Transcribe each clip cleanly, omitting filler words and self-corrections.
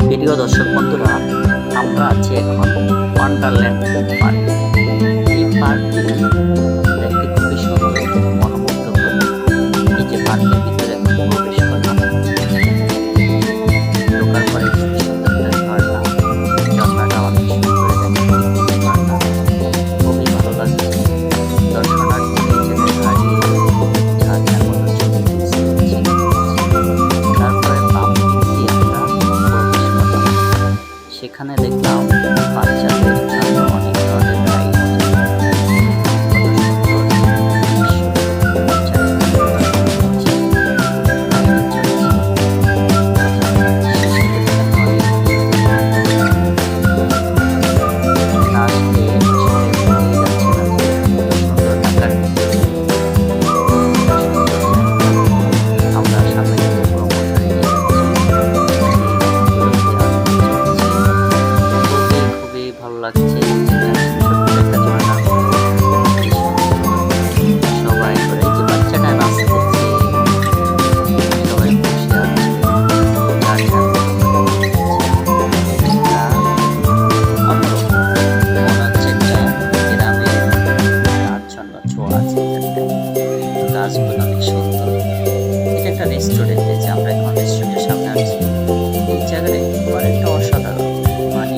প্রিয় দর্শক বন্ধুরা, আমরা আছি এখন ওয়ান্ডারল্যান্ড পার্ক। এই পার্কটি দেখতে খুবই সুন্দর, মনোমুগ্ধকর। এই যে পার্কের ভিতরে প্রবেশ করলাম, ঢোকার পরে খুবই সুন্দর একটা ঝর্ণা। ঝর্ণাটা অনেক সুন্দর, খুবই ভালো লাগছে। দর্শনার্থী এই জায়গায় দাঁড়িয়ে ঝর্ণার মতো ছবি তুলছে। তারপরে বাম দিক দিয়ে আমরা প্রবেশ করলাম। সেখানে দেখলাম বাচ্চাদের জন্য অনেক ধরনের রাইড। ভালো লাগছে, একটা ঝর্ণা, সবাই করে যে বাচ্চাটা নাচতেছে, সবাই বসে আছে, ছোঁয়া আছে। গাছগুলো অনেক সুন্দর। এটা একটা রেস্টুরেন্ট, যে আমরা এখন রেস্টুরেন্টের সামনে আছি। এই জায়গাটা অনেকটা অসাধারণ, মানে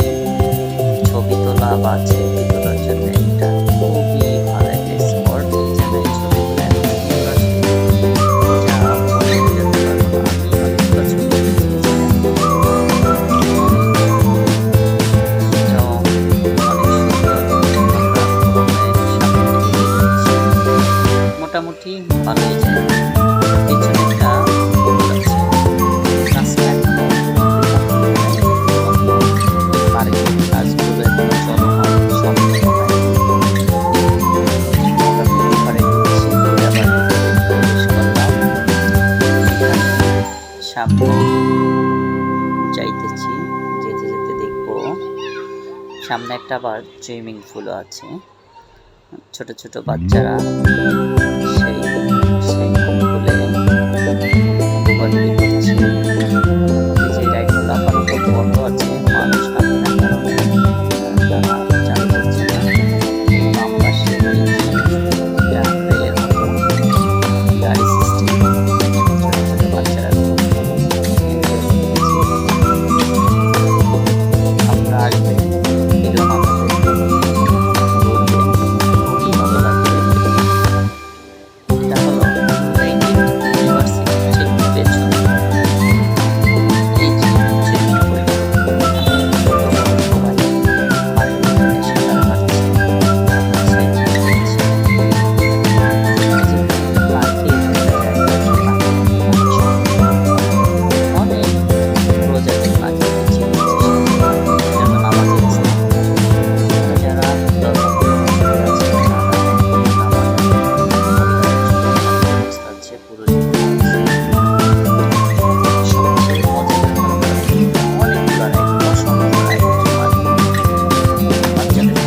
ছবি তোলা বা সেলফি তোলার জন্য এটা খুবই ভালো একটা স্পট। এই জায়গায় ছবি তোলা মোটামুটি ভালোই যায়। পিছনে একটা সামনে যাইতেছি, যেতে যেতে দেখবো সামনে একটা আবার সুইমিং পুলও আছে। ছোট ছোট বাচ্চারা সেই পুলে ভর্তি করছে। যে রাইডগুলো আপাতত বন্ধ আছে, মানুষ নামে না কারণে তারা চালু করছে না। বাম পাশে রেলের মতো গাড়ি সিস্টেম, ছোট ছোট বাচ্চারা আমরা আসবে এরকম খুবই ভালো লাগবে। এটা হলো ইউনিভার্সিটির ঠিক পেছনে এই যে সুইমিং পুল। সবাই পার্কে সাঁতার কাটছে। অনেক প্রজাতির পাখি দেখছি, যেমন আমাদের যারা পুরো সবচেয়ে মজাদার অনেকগুলো রাইড, অসংখ্য রাইড বাচ্চাদের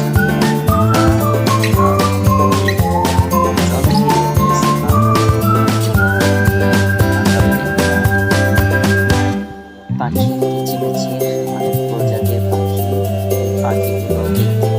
পাখি কিচিমিচির অনেক প্রজাতির পাখিগুলো দেখতে